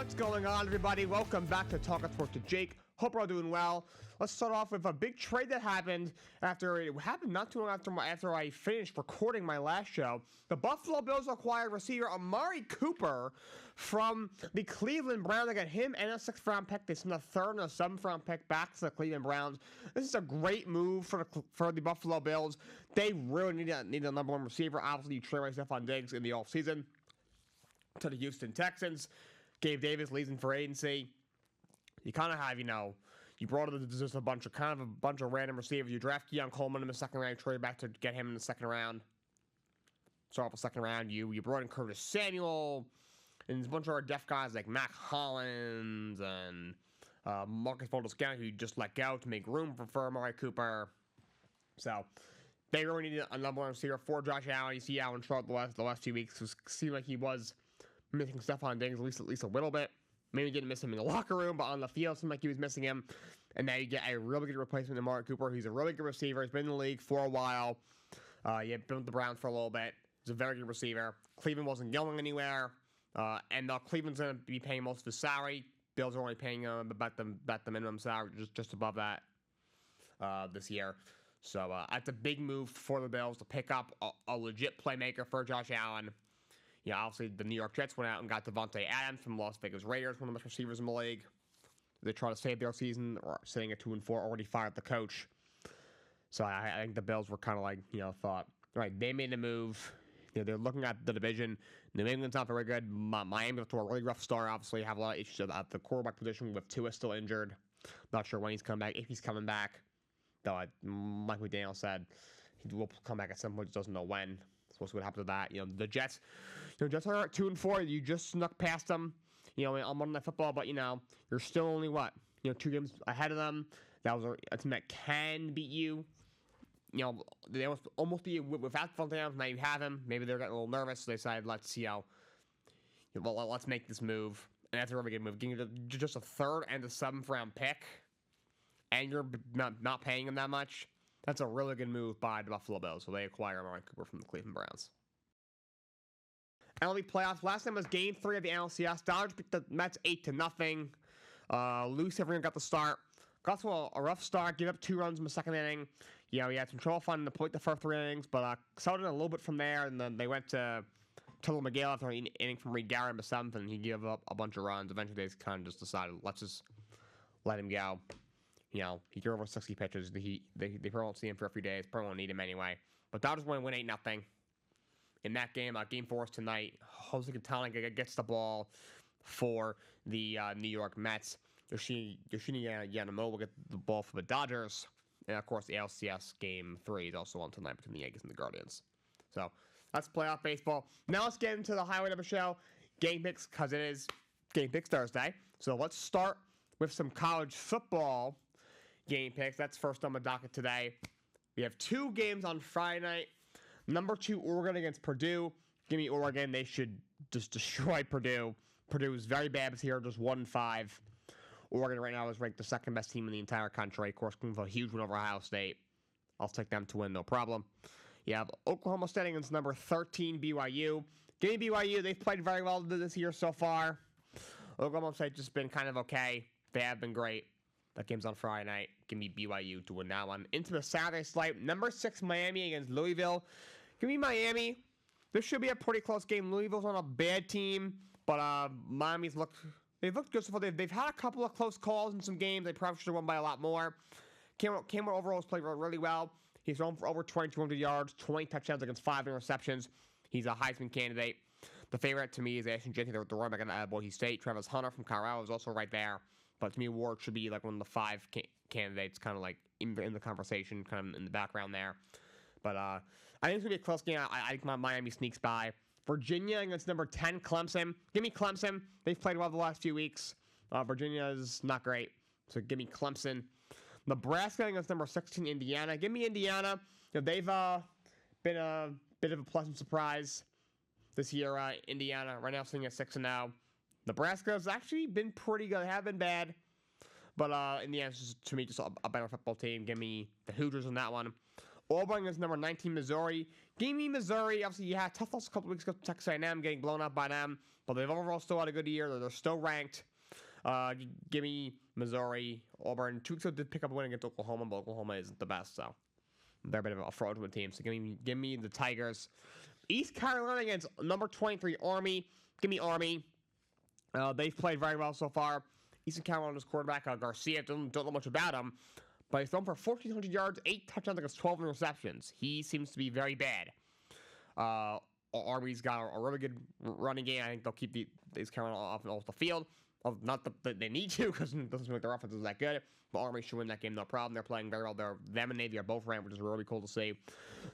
What's going on, everybody? Welcome back to Talkin Sports with Jake. Hope we're all doing well. Let's start off with a big trade that happened after it happened not too long after I finished recording my last show. The Buffalo Bills acquired receiver Amari Cooper from the Cleveland Browns. They got him and a 6th round pick. They sent a 3rd and a 7th round pick back to the Cleveland Browns. This is a great move for the Buffalo Bills. They really need a number 1 receiver. Obviously, you trade away Stephon Diggs in the offseason to the Houston Texans. Gabe Davis leads in free agency. You kind of have, you brought in just a bunch of random receivers. You draft Keon Coleman in the 2nd round, trade back to get him in the 2nd round. Start off the 2nd round. You brought in Curtis Samuel and a bunch of our def guys like Mac Hollins and Marcus Valdez-Scantling, who you just let go to make room for Amari Cooper. So they really needed a number 1 receiver for Josh Allen. You see Allen short the last few weeks. It seemed like he was missing Stephon Diggs at least a little bit. Maybe didn't miss him in the locker room, but on the field, it seemed like he was missing him. And now you get a really good replacement in Amari Cooper. He's a really good receiver. He's been in the league for a while. Been with the Browns for a little bit. He's a very good receiver. Cleveland wasn't going anywhere. And Cleveland's going to be paying most of his salary. Bills are only paying about the minimum salary, just above that this year. So that's a big move for the Bills to pick up a legit playmaker for Josh Allen. Obviously, the New York Jets went out and got Devontae Adams from Las Vegas Raiders, one of the best receivers in the league. They try to save their season, or sitting at 2-4, already fired the coach. So I think the Bills were kind of like, thought, all right, they made a move. They're looking at the division. New England's not very good. Miami got to a really rough start, obviously. Have a lot of issues at the quarterback position with Tua still injured. Not sure when he's coming back, if he's coming back. Though, like McDaniel said, he will come back at some point, just doesn't know when. Supposed to what happens to that. The Jets, Jets are at 2-4. You just snuck past them, on Monday Night Football, but you're still only 2 games ahead of them. That was a team that can beat you. They almost beat you without Devontae Adams. Now you have him. Maybe they're getting a little nervous, so they decided, let's see how. Let's make this move, and that's a really good move. Getting just a 3rd and a 7th round pick, and you're not paying them that much. That's a really good move by the Buffalo Bills. So they acquire Amari Cooper from the Cleveland Browns. MLB playoffs. Last time was Game 3 of the NLCS. Dodgers beat the Mets 8-0. Luis Severino got the start. Got to a rough start. Gave up 2 runs in the 2nd inning. He had some trouble finding the point the first 3 innings, but settled in a little bit from there. And then they went to Tilly McGill after an inning from Reed Garrett in the 7th, and he gave up a bunch of runs. Eventually, they kind of just decided, let's just let him go. He threw over 60 pitches. They probably won't see him for a few days. Probably won't need him anyway. But Dodgers win 8-0. In that game, Game 4 is tonight. Jose Quintana gets the ball for the New York Mets. Yoshini Yamamoto will get the ball for the Dodgers. And, of course, the LCS Game 3 is also on tonight between the Yankees and the Guardians. So, that's playoff baseball. Now let's get into the highlight of the show. Game picks, because it is Game Picks Thursday. So, let's start with some college football game picks. That's first on the docket today. We have 2 games on Friday night. Number 2, Oregon against Purdue. Give me Oregon. They should just destroy Purdue. Purdue is very bad this year, just 1-5. Oregon right now is ranked the 2nd best team in the entire country. Of course, going for a huge win over Ohio State. I'll take them to win, no problem. You have Oklahoma State against number 13, BYU. Give me BYU. They've played very well this year so far. Oklahoma State just been kind of okay. They have been great. That game's on Friday night. Give me BYU to win that one. Into the Saturday slate, number 6 Miami against Louisville. Give me Miami. This should be a pretty close game. Louisville's on a bad team, but Miami's they've looked good so far. They've had a couple of close calls in some games. They probably should have won by a lot more. Cameron overall has played really well. He's thrown for over 2,200 yards, 20 touchdowns against 5 interceptions. He's a Heisman candidate. The favorite to me is Ashton Jenkins, the running back at Boise State. Travis Hunter from Colorado is also right there. But to me, Ward should be like one of the 5 candidates, kind of like in the conversation, kind of in the background there. But I think it's going to be a close game. I think Miami sneaks by. Virginia against number 10, Clemson. Give me Clemson. They've played well the last few weeks. Virginia is not great. So give me Clemson. Nebraska against number 16, Indiana. Give me Indiana. They've been a bit of a pleasant surprise this year. Indiana right now sitting at 6-0. Nebraska's actually been pretty good. They have been bad. But Indiana's, to me, just a better football team. Give me the Hoosiers on that one. Auburn is number 19, Missouri. Give me Missouri. Obviously, you had a tough loss a couple weeks ago to Texas A&M, getting blown up by them. But they've overall still had a good year. They're still ranked. Give me Missouri. Auburn 2 weeks ago did pick up a win against Oklahoma, but Oklahoma isn't the best, so they're a bit of a fraudulent team. So give me the Tigers. East Carolina against number 23, Army. Give me Army. They've played very well so far. Eastern Carolina's quarterback, Garcia, don't know much about him, but he's thrown for 1,400 yards, 8 touchdowns against 12 interceptions. He seems to be very bad. Army's got a really good running game. I think they'll keep East Carolina off the field. Not that they need to, because it doesn't seem like their offense is that good. But Army should win that game, no problem. They're playing very well. Them and Navy are both ranked, which is really cool to see.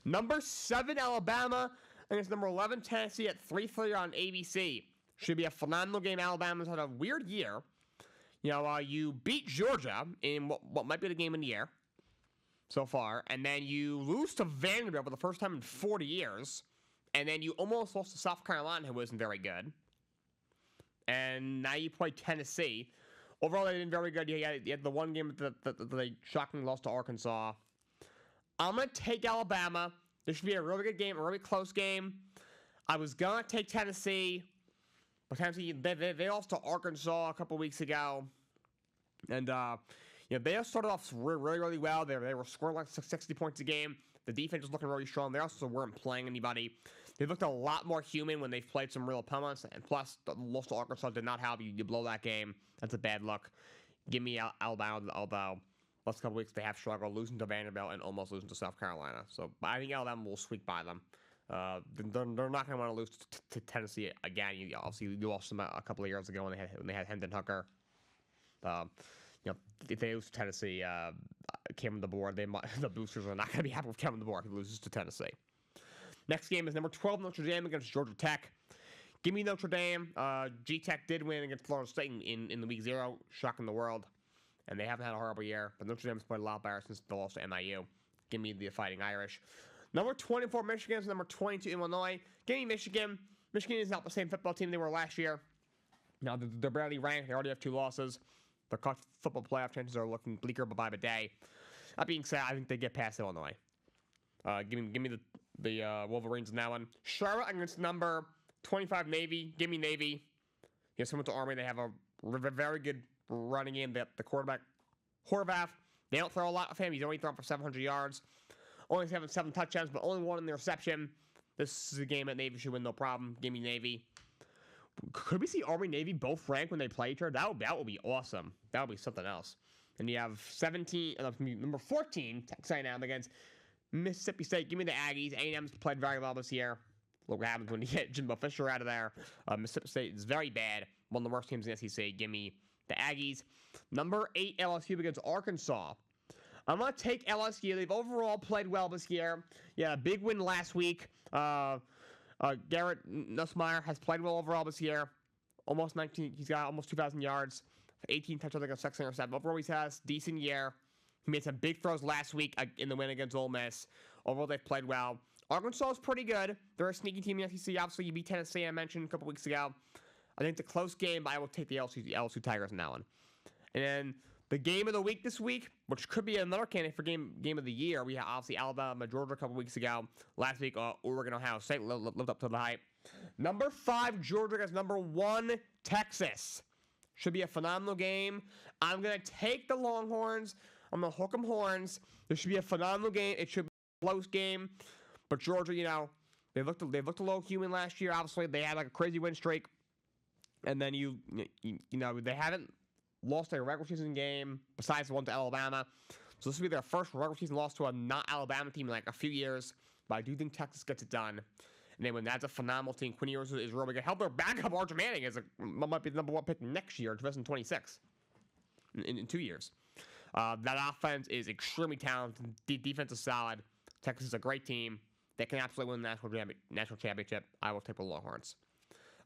Number 7, Alabama, against number 11, Tennessee at 3:30 on ABC. Should be a phenomenal game. Alabama's had a weird year. You know, you beat Georgia in what might be the game of the year so far, and then you lose to Vanderbilt for the first time in 40 years, and then you almost lost to South Carolina, who wasn't very good, and now you play Tennessee. Overall, they did very good. You had the one game that they shockingly lost to Arkansas. I'm going to take Alabama. This should be a really good game, a really close game. I was going to take Tennessee. But Tennessee, they lost to Arkansas a couple weeks ago, and they started off really well. They were scoring like 60 points a game. The defense was looking really strong. They also weren't playing anybody. They looked a lot more human when they've played some real opponents, and plus the loss to Arkansas did not help you. You blow that game, that's a bad look. Give me Alabama, although last couple weeks they have struggled, losing to Vanderbilt and almost losing to South Carolina. So I think Alabama will squeak by them. They're not going to want to lose to Tennessee again. Obviously, you lost them a couple of years ago when they had Hendon Hooker. If they lose to Tennessee, Cameron DeBoer, the boosters are not going to be happy with Cameron DeBoer if he loses to Tennessee. Next game is number 12, Notre Dame against Georgia Tech. Give me Notre Dame. G-Tech did win against Florida State in the week 0, shocking the world, and they haven't had a horrible year. But Notre Dame's played a lot better since the loss to NIU. Give me the Fighting Irish. Number 24, Michigan, number 22, Illinois. Give me Michigan. Michigan is not the same football team they were last year. Now, they're barely ranked. They already have 2 losses. Their football playoff chances are looking bleaker by the day. That being said, I think they get past Illinois. Give me the Wolverines in that one. Charlotte against number 25, Navy. Give me Navy. Similar to Army, they have a very good running game. The quarterback, Horvath, they don't throw a lot of him. He's only thrown for 700 yards. Only having 7 touchdowns, but only 1 interception. This is a game that Navy should win, no problem. Give me Navy. Could we see Army and Navy both rank when they play each other? That would be awesome. That would be something else. And you have number 14, Texas A&M against Mississippi State. Give me the Aggies. A&M's played very well this year. Look what happens when you get Jimbo Fisher out of there. Mississippi State is very bad. One of the worst teams in the SEC. Give me the Aggies. Number 8, LSU against Arkansas. I'm going to take LSU. They've overall played well this year. Yeah, big win last week. Garrett Nussmeier has played well overall this year. He's got almost 2,000 yards, 18 touchdowns against 6 interceptions. Overall, he's had a decent year. He made some big throws last week in the win against Ole Miss. Overall, they've played well. Arkansas is pretty good. They're a sneaky team in the SEC. Obviously, you beat Tennessee, I mentioned a couple weeks ago. I think it's a close game, but I will take the LSU Tigers in that one. And then the game of the week this week, which could be another candidate for game of the year. We have obviously Alabama, Georgia a couple weeks ago. Last week, Oregon, Ohio State lived up to the hype. Number 5, Georgia against number 1, Texas. Should be a phenomenal game. I'm going to take the Longhorns. I'm going to hook them horns. This should be a phenomenal game. It should be a close game. But Georgia, they looked a little human last year. Obviously, they had like a crazy win streak. And then they haven't lost a regular season game besides the one to Alabama. So this will be their first regular season loss to a not Alabama team in like a few years. But I do think Texas gets it done. And then when that's a phenomenal team, Quinn Ewers is really good. Help their backup, Arch Manning, might be the number 1 pick next year, 2026, in 2 years. That offense is extremely talented. Defense is solid. Texas is a great team. They can absolutely win the national championship. I will take the Longhorns.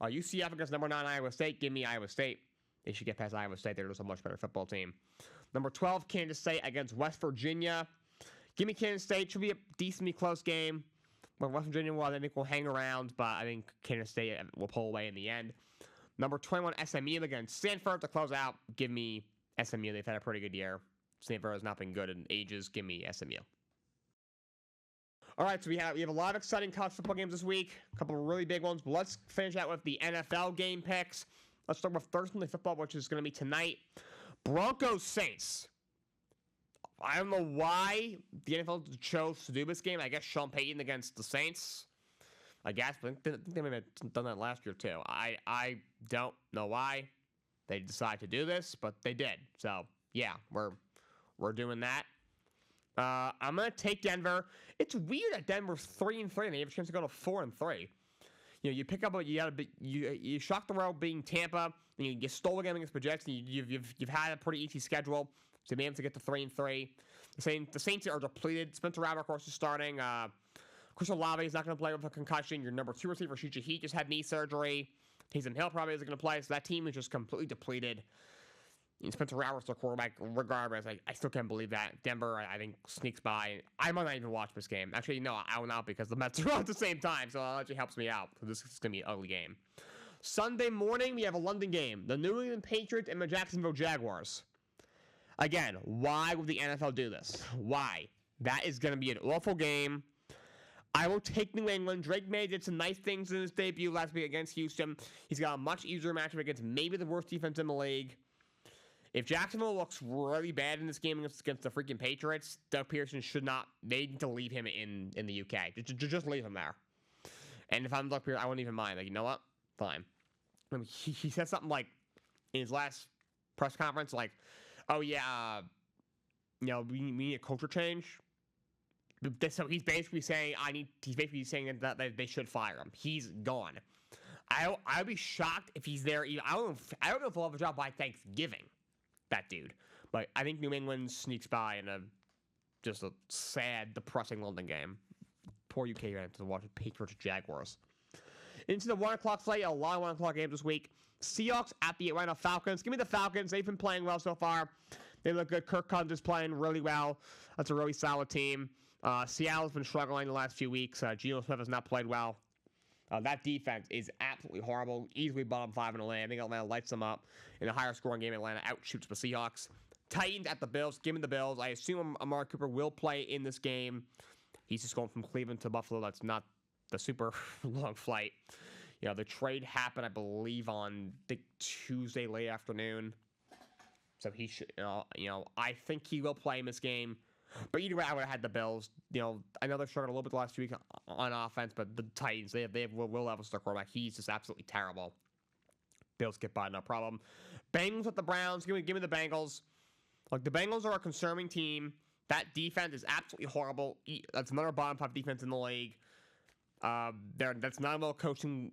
UCF against number 9, Iowa State. Give me Iowa State. They should get past Iowa State. They're just a much better football team. Number 12, Kansas State against West Virginia. Give me Kansas State. Should be a decently close game. But West Virginia, I think, will hang around, but I think Kansas State will pull away in the end. Number 21, SMU against Stanford to close out. Give me SMU. They've had a pretty good year. Stanford has not been good in ages. Give me SMU. All right, so we have a lot of exciting college football games this week. A couple of really big ones. But let's finish out with the NFL game picks. Let's start with Thursday Night Football, which is going to be tonight. Broncos Saints. I don't know why the NFL chose to do this game. I guess Sean Payton against the Saints. I guess, but I think they may have done that last year too. I don't know why they decided to do this, but they did. So yeah, we're doing that. I'm gonna take Denver. It's weird that Denver's 3-3 and they have a chance to go to 4-3. You know, you pick up you shock the world being Tampa, and you stole a game against the Jets. And you've had a pretty easy schedule, so be able to get to 3-3. The Saints are depleted. Spencer Rattler, of course, is starting. Chris Olave is not going to play with a concussion. Your number 2 receiver, Shuja Heat, just had knee surgery. Taysom Hill probably isn't going to play, so that team is just completely depleted. And Spencer Rattler's their quarterback, regardless. I still can't believe that. Denver, I think, sneaks by. I might not even watch this game. Actually, no, I will not because the Mets are on at the same time, so that actually helps me out. So this is going to be an ugly game. Sunday morning, we have a London game. The New England Patriots and the Jacksonville Jaguars. Again, why would the NFL do this? Why? That is going to be an awful game. I will take New England. Drake May did some nice things in his debut last week against Houston. He's got a much easier matchup against maybe the worst defense in the league. If Jacksonville looks really bad in this game against the freaking Patriots, Doug Pearson should not. They need to leave him in the UK. Just leave him there. And if I'm Doug Pearson, I wouldn't even mind. Like, you know what? Fine. I mean, he said something like in his last press conference, like, "Oh yeah, you know, we need a culture change." So he's basically saying that they should fire him. He's gone. I'd be shocked if he's there. I don't know if he'll have a job by Thanksgiving. That dude. But I think New England sneaks by in just a sad, depressing London game. Poor UK fans to watch Patriots Jaguars. Into the 1 o'clock slate, a lot of 1 o'clock games this week. Seahawks at the Atlanta Falcons. Give me the Falcons. They've been playing well so far. They look good. Kirk Cousins is playing really well. That's a really solid team. Seattle's been struggling the last few weeks. Geno Smith has not played well. That defense is absolutely horrible. Easily bottom 5 in the league. I think Atlanta lights them up. In a higher scoring game, Atlanta outshoots the Seahawks. Titans at the Bills. Give me the Bills. I assume Amari Cooper will play in this game. He's just going from Cleveland to Buffalo. That's not the super long flight. You know, the trade happened, I believe, on Tuesday late afternoon. So he should, I think he will play in this game. But either way, I would have had the Bills. You know, I know they've struggled a little bit the last few weeks on offense, but the Titans, they have Will Levis, their quarterback. He's just absolutely terrible. Bills get by, no problem. Bengals at the Browns. Give me the Bengals. Look, the Bengals are a concerning team. That defense is absolutely horrible. That's another bottom 5 defense in the league. That's not well coaching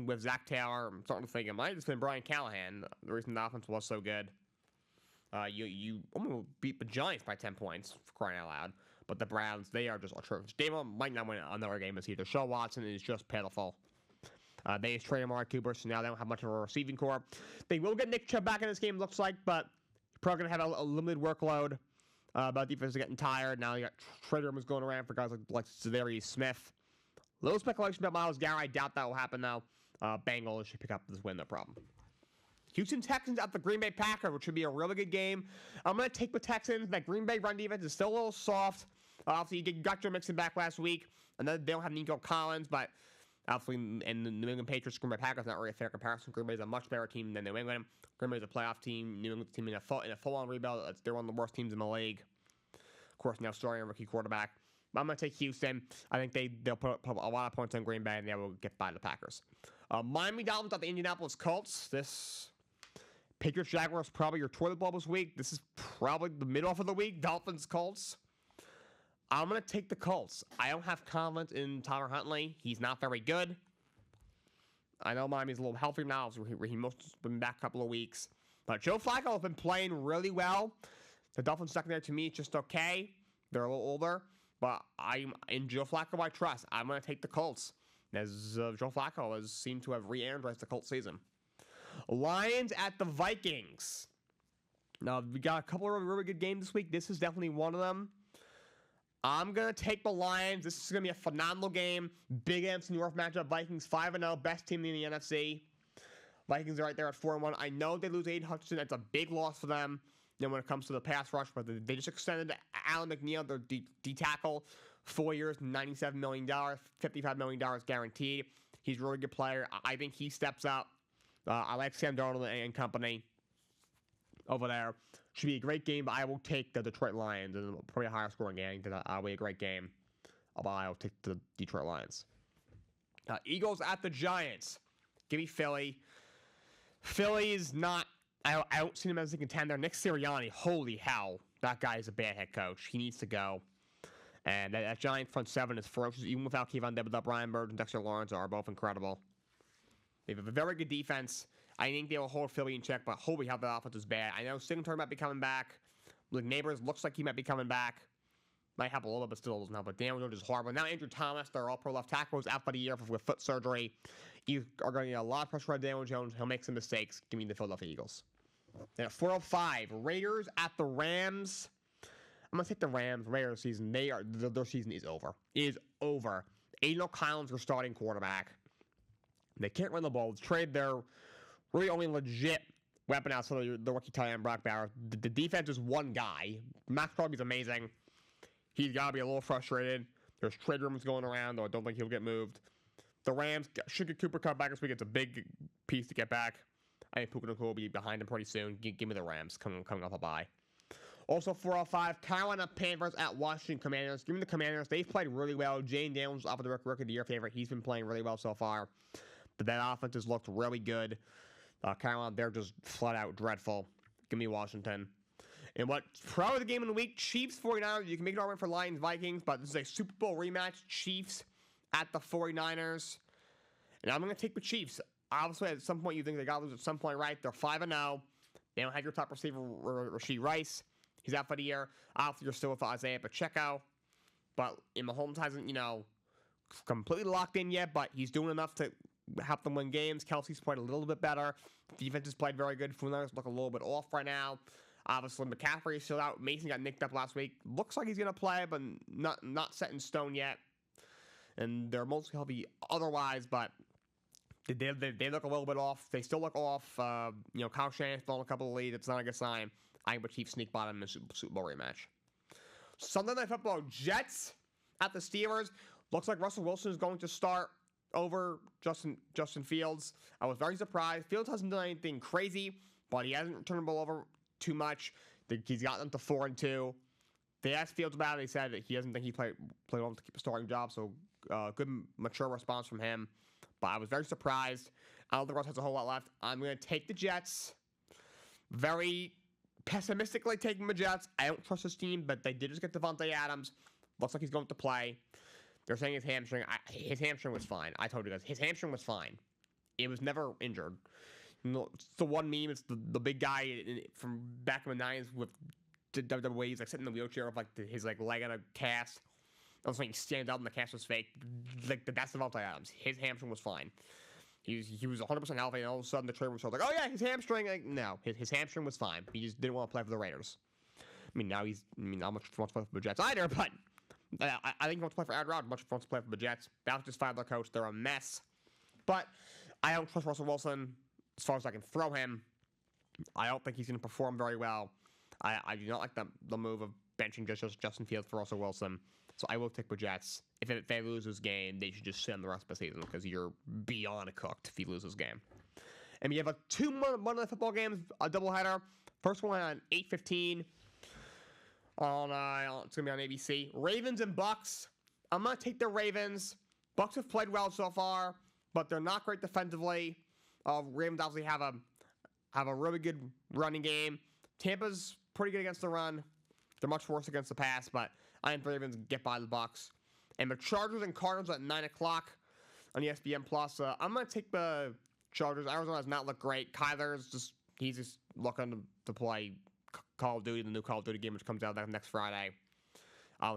with Zach Taylor. I'm starting to think it might have just been Brian Callahan. The reason the offense was so good. You almost beat the Giants by 10 points, for crying out loud. But the Browns, they are just atrocious. Damo might not win another game this year. Deshaun Watson is just pitiful. They just traded Amari Cooper, so now they don't have much of a receiving core. They will get Nick Chubb back in this game, looks like, but probably going to have a limited workload. But defense is getting tired. Now you got trade rumors going around for guys like Zadarius Smith. Little speculation about Myles Garrett. I doubt that will happen, though. Bengals should pick up this win, no problem. Houston Texans at the Green Bay Packers, which should be a really good game. I'm going to take the Texans. That Green Bay run defense is still a little soft. Obviously, you got Joe Mixon back last week. And then they don't have Nico Collins, but obviously, and the New England Patriots, Green Bay Packers, not really a fair comparison. Green Bay is a much better team than New England. Green Bay is a playoff team. New England's team in a full-on rebuild. They're one of the worst teams in the league. Of course, now starting a rookie quarterback. But I'm going to take Houston. I think they'll put a lot of points on Green Bay, and they will get by the Packers. Miami Dolphins at the Indianapolis Colts. This Patriots Jaguars probably your toilet bowl this week. This is probably the mid-off of the week. Dolphins Colts. I'm going to take the Colts. I don't have confidence in Tyler Huntley. He's not very good. I know Miami's a little healthier now. He must have been back a couple of weeks. But Joe Flacco has been playing really well. The Dolphins secondary to me is just okay. They're a little older. But in Joe Flacco, I trust. I'm going to take the Colts. As Joe Flacco has seemed to have re-energized the Colts season. Lions at the Vikings. Now, we got a couple of really good games this week. This is definitely one of them. I'm going to take the Lions. This is going to be a phenomenal game. Big NFC North matchup. Vikings 5-0. Best team in the NFC. Vikings are right there at 4-1. I know they lose Aiden Hutchinson. That's a big loss for them. When it comes to the pass rush, but they just extended Alan McNeil, their D tackle, 4 years, $97 million, $55 million guaranteed. He's a really good player. I think he steps up. I like Sam Darnold and company over there. Should be a great game, but I will take the Detroit Lions. And probably a higher scoring game. That'll be a great game. But I will take the Detroit Lions. Eagles at the Giants. Give me Philly. Philly's not... I don't see him as a contender. Nick Sirianni, holy hell. That guy is a bad head coach. He needs to go. And that Giant front seven is ferocious. Even without Kevon Thibodeau, Brian Burns and Dexter Lawrence are both incredible. They have a very good defense. I think they will hold Philly in check, but holy hell, that offense is bad. I know Singletary might be coming back. Luke Neighbors looks like he might be coming back. Might help a little bit, but still doesn't help. But Daniel Jones is horrible. Now Andrew Thomas, their all-pro left tackle, is out for the year with foot surgery. You are going to get a lot of pressure on Daniel Jones. He'll make some mistakes. Give me the Philadelphia Eagles. Then at 4:05, Raiders at the Rams. I'm going to take the Rams. Raiders season. Their season is over. It is over. Aiden O'Connell's their starting quarterback. They can't run the ball. Trade their really only legit weapon outside of the rookie tight end Brock Bowers. The defense is one guy. Max Crosby's amazing. He's got to be a little frustrated. There's trade rumors going around, though I don't think he'll get moved. The Rams should get Cooper Kupp back this week. It's a big piece to get back. I think Puka Nacua will be behind him pretty soon. Give me the Rams coming off a bye. Also, 4:05, Carolina Panthers at Washington Commanders. Give me the Commanders. They've played really well. Jane Daniels off of the Rookie of the Year favorite. He's been playing really well so far. But that offense has looked really good. Carolina, they're just flat out dreadful. Give me Washington. And what probably the game of the week, Chiefs 49ers. You can make it argument for Lions Vikings, but this is a Super Bowl rematch. Chiefs at the 49ers. And I'm going to take the Chiefs. Obviously, at some point, you think they got to lose at some point, right? They're 5-0. They don't have your top receiver, Rashee Rice. He's out for the year. Obviously, you're still with Isaiah Pacheco. But Mahomes hasn't, completely locked in yet, but he's doing enough to help them win games. Kelsey's played a little bit better. Defense has played very good. 49ers look a little bit off right now. Obviously, McCaffrey is still out. Mason got nicked up last week. Looks like he's going to play, but not set in stone yet. And they're mostly healthy otherwise, but they look a little bit off. They still look off. Kyle Shanahan's thrown a couple of leads. It's not a good sign. I think the Chiefs sneak bottom in the Super Bowl rematch. Sunday Night Football, Jets at the Steelers. Looks like Russell Wilson is going to start over Justin Fields. I was very surprised. Fields hasn't done anything crazy, but he hasn't turned the ball over too much. He's gotten them to 4-2. They asked Fields about it. He said that he doesn't think he played well to keep a starting job, so good, mature response from him. But I was very surprised. I don't think Russ has a whole lot left. I'm going to take the Jets. Very pessimistically taking the Jets. I don't trust this team, but they did just get Devontae Adams. Looks like he's going to play. They're saying his hamstring. His hamstring was fine. I told you guys. His hamstring was fine. It was never injured. It's the one meme. It's the big guy from back in the 90s with WWE. He's like sitting in the wheelchair with his leg in a cast. I was like he stands out and the cast was fake. That's Devontae Adams. His hamstring was fine. He was 100% healthy, and all of a sudden the trade was like, oh yeah, his hamstring. No, his hamstring was fine. He just didn't want to play for the Raiders. Now not much wants to play for the Jets either, but I think he wants to play for Aaron Rodgers. Much wants to play for the Jets. Dallas just fired their coach. They're a mess. But I don't trust Russell Wilson as far as I can throw him. I don't think he's going to perform very well. I do not like the move of benching just Justin Fields for Russell Wilson. So I will take the Jets. If they lose this game, they should just sit on the rest of the season because you're beyond cooked if you lose this game. And we have two Monday Night Football games, a doubleheader. First one on 8:15. It's going to be on ABC. Ravens and Bucks. I'm going to take the Ravens. Bucks have played well so far, but they're not great defensively. Ravens obviously have a really good running game. Tampa's pretty good against the run. They're much worse against the pass, but I think the Ravens get by the Bucks. And the Chargers and Cardinals at 9 o'clock on ESPN Plus. I'm going to take the Chargers. Arizona has not looked great. He's just looking to play Call of Duty, the new Call of Duty game, which comes out next Friday.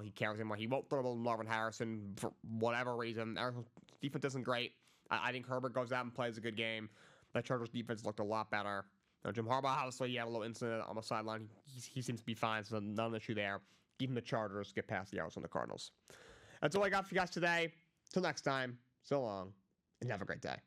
He carries him. He won't throw to Marvin Harrison for whatever reason. Arizona's defense isn't great. I think Herbert goes out and plays a good game. The Chargers defense looked a lot better. Jim Harbaugh, obviously, he had a little incident on the sideline. He seems to be fine, so none issue there. Even the Chargers get past the Arizona Cardinals. That's all I got for you guys today. Till next time, so long, and have a great day.